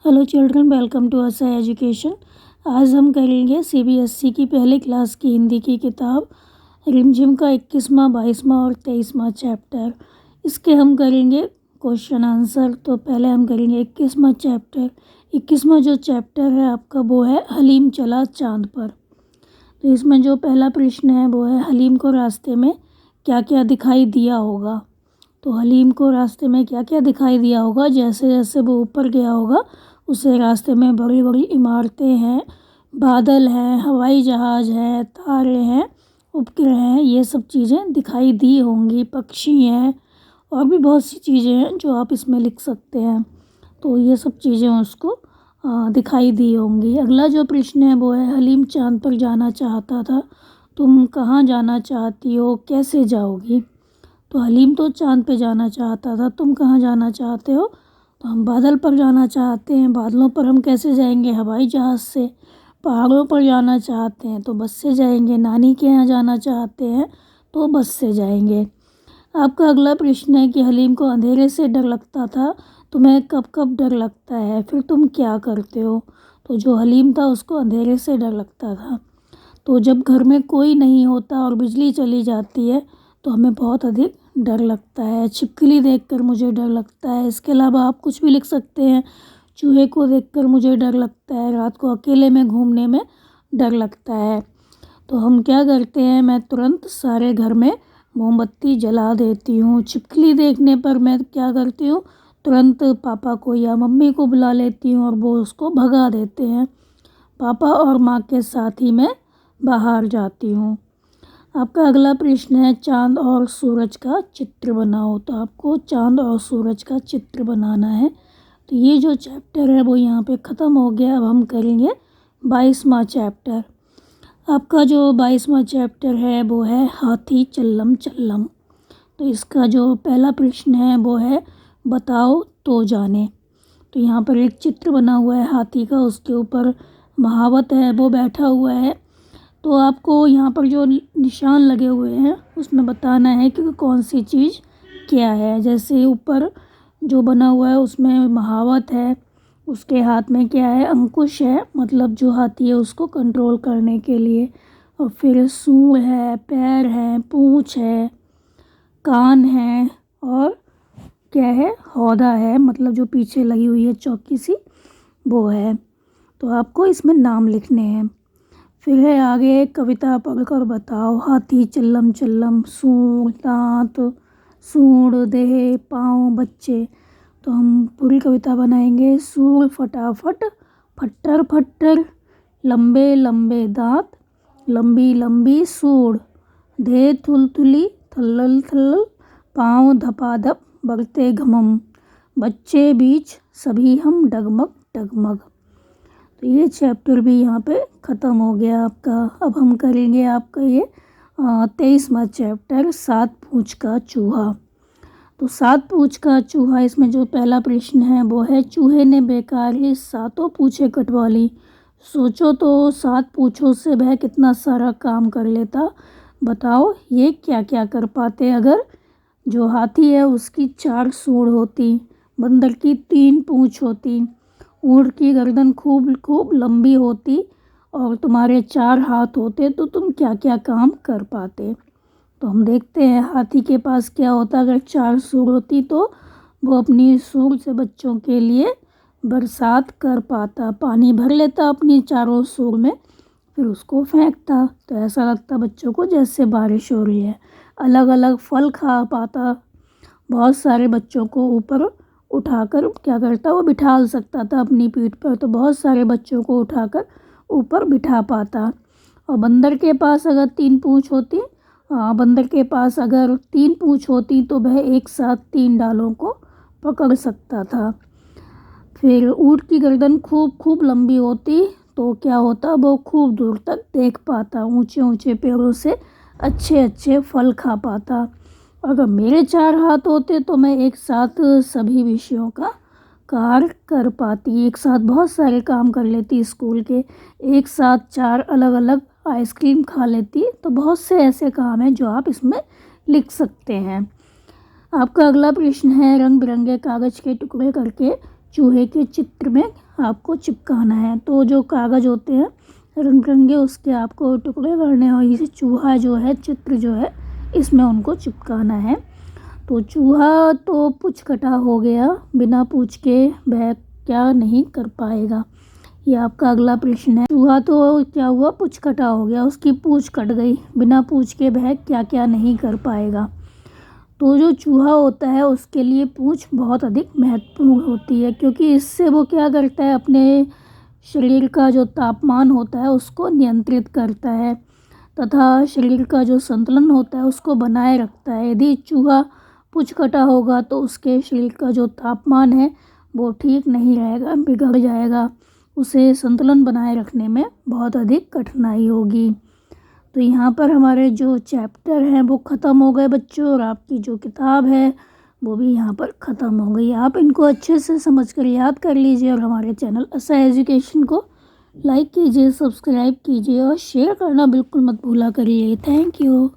Hello children, welcome to असा education. आज हम करेंगे सीबीएसई की पहली क्लास की हिंदी की किताब रिमझिम का 21वां 22वां और 23वां चैप्टर। इसके हम करेंगे क्वेश्चन आंसर। तो पहले हम करेंगे 21वां चैप्टर। 21वां जो चैप्टर है आपका वो है हलीम चला चांद पर। तो इसमें जो पहला प्रश्न है वो है हलीम को रास्ते में क्या क्या दिखाई दिया होगा। तो हलीम को रास्ते में क्या क्या दिखाई दिया होगा, जैसे जैसे वो ऊपर गया होगा उसे रास्ते में बड़ी बड़ी इमारतें हैं, बादल हैं, हवाई जहाज़ हैं, तारे हैं, उपग्रह हैं, ये सब चीज़ें दिखाई दी होंगी। पक्षी हैं और भी बहुत सी चीज़ें हैं जो आप इसमें लिख सकते हैं। तो ये सब चीज़ें उसको दिखाई दी होंगी। अगला जो प्रश्न है वो है हलीम चांद पर जाना चाहता था, तुम कहाँ जाना चाहती हो, कैसे जाओगी। तो हलीम तो चांद पे जाना चाहता था, तुम कहाँ जाना चाहते हो। तो हम बादल पर जाना चाहते हैं, बादलों पर हम कैसे जाएंगे, हवाई जहाज़ से। पहाड़ों पर जाना चाहते हैं तो बस से जाएंगे। नानी के यहाँ जाना चाहते हैं तो बस से जाएंगे। आपका अगला प्रश्न है कि हलीम को अंधेरे से डर लगता था, तुम्हें कब कब डर लगता है, फिर तुम क्या करते हो। तो जो हलीम था उसको अंधेरे से डर लगता था। तो जब घर में कोई नहीं होता और बिजली चली जाती है तो हमें बहुत अधिक डर लगता है। छिपकली देखकर मुझे डर लगता है। इसके अलावा आप कुछ भी लिख सकते हैं। चूहे को देखकर मुझे डर लगता है, रात को अकेले में घूमने में डर लगता है। तो हम क्या करते हैं, मैं तुरंत सारे घर में मोमबत्ती जला देती हूँ। छिपकली देखने पर मैं क्या करती हूँ, तुरंत पापा को या मम्मी को बुला लेती हूँ और वो उसको भगा देते हैं। पापा और माँ के साथ ही मैं बाहर जाती हूँ। आपका अगला प्रश्न है चांद और सूरज का चित्र बनाओ। तो आपको चांद और सूरज का चित्र बनाना है। तो ये जो चैप्टर है वो यहाँ पे ख़त्म हो गया। अब हम करेंगे 22वां चैप्टर। आपका जो 22वां चैप्टर है वो है हाथी चल्लम चल्लम। तो इसका जो पहला प्रश्न है वो है बताओ तो जाने। तो यहाँ पर एक चित्र बना हुआ है हाथी का, उसके ऊपर महावत है, वो बैठा हुआ है। तो आपको यहाँ पर जो निशान लगे हुए हैं उसमें बताना है कि कौन सी चीज़ क्या है। जैसे ऊपर जो बना हुआ है उसमें महावत है, उसके हाथ में क्या है, अंकुश है, मतलब जो हाथी है उसको कंट्रोल करने के लिए। और फिर सूंड है, पैर है, पूँछ है, कान है और क्या है, हौदा है, मतलब जो पीछे लगी हुई है चौकी सी वो है। तो आपको इसमें नाम लिखने हैं। फिर है आगे कविता पढ़कर बताओ। हाथी चल्लम चल्लम, सूंड दांत, सूंड देह पाँव बच्चे। तो हम पूरी कविता बनाएंगे। सूंड फटाफट, फट्टर फट्टर, लंबे लंबे दांत, लंबी लंबी सूंड, देह थुलथुली, थल्लल थल्लल, पाँव धपाधप बढ़ते घमम, बच्चे बीच सभी हम डगमग डगमग। तो ये चैप्टर भी यहाँ पे ख़त्म हो गया आपका। अब हम करेंगे आपका ये 23वां चैप्टर 7 पूँछ का चूहा। तो 7 पूँछ का चूहा, इसमें जो पहला प्रश्न है वो है चूहे ने बेकार ही 7 पूँछें कटवा ली। सोचो तो 7 पूँछों से वह कितना सारा काम कर लेता। बताओ ये क्या क्या कर पाते अगर जो हाथी है उसकी 4 सूंड होती, बंदर की 3 पूँछ होती, ऊँट की गर्दन खूब खूब लंबी होती और तुम्हारे 4 हाथ होते, तो तुम क्या क्या काम कर पाते। तो हम देखते हैं हाथी के पास क्या होता। अगर 4 सूंड होती तो वो अपनी सूंड से बच्चों के लिए बरसात कर पाता, पानी भर लेता अपनी चारों सूंड में, फिर उसको फेंकता तो ऐसा लगता बच्चों को जैसे बारिश हो रही है। अलग अलग फल खा पाता, बहुत सारे बच्चों को ऊपर उठाकर क्या करता, वो बिठा सकता था अपनी पीठ पर, तो बहुत सारे बच्चों को उठाकर ऊपर बिठा पाता। और बंदर के पास अगर 3 पूँछ होती, बंदर के पास अगर 3 पूँछ होती तो वह एक साथ 3 डालों को पकड़ सकता था। फिर ऊँट की गर्दन खूब खूब लंबी होती तो क्या होता, वो खूब दूर तक देख पाता, ऊंचे ऊंचे पेड़ों से अच्छे अच्छे फल खा पाता। अगर मेरे 4 हाथ होते तो मैं एक साथ सभी विषयों का कार्य कर पाती, एक साथ बहुत सारे काम कर लेती स्कूल के, एक साथ 4 अलग अलग आइसक्रीम खा लेती। तो बहुत से ऐसे काम हैं जो आप इसमें लिख सकते हैं। आपका अगला प्रश्न है रंग बिरंगे कागज़ के टुकड़े करके चूहे के चित्र में आपको चिपकाना है। तो जो कागज़ होते हैं रंग बिरंगे उसके आपको टुकड़े करने हैं और इसे चूहा जो है चित्र जो है इसमें उनको चिपकाना है। तो चूहा तो पूँछ कटा हो गया, बिना पूँछ के वह क्या नहीं कर पाएगा। ये आपका अगला प्रश्न है। चूहा तो क्या हुआ, पूँछ कटा हो गया, उसकी पूँछ कट गई, बिना पूँछ के वह क्या क्या नहीं कर पाएगा। तो जो चूहा होता है उसके लिए पूँछ बहुत अधिक महत्वपूर्ण होती है, क्योंकि इससे वो क्या करता है, अपने शरीर का जो तापमान होता है उसको नियंत्रित करता है तथा शरीर का जो संतुलन होता है उसको बनाए रखता है। यदि चूहा पूँछ कटा होगा तो उसके शरीर का जो तापमान है वो ठीक नहीं रहेगा, बिगड़ जाएगा, उसे संतुलन बनाए रखने में बहुत अधिक कठिनाई होगी। तो यहाँ पर हमारे जो चैप्टर हैं वो ख़त्म हो गए बच्चों, और आपकी जो किताब है वो भी यहाँ पर ख़त्म हो गई। आप इनको अच्छे से समझ कर याद कर लीजिए और हमारे चैनल असा एजुकेशन को लाइक कीजिए, सब्सक्राइब कीजिए और शेयर करना बिल्कुल मत भूला करिए। Thank you.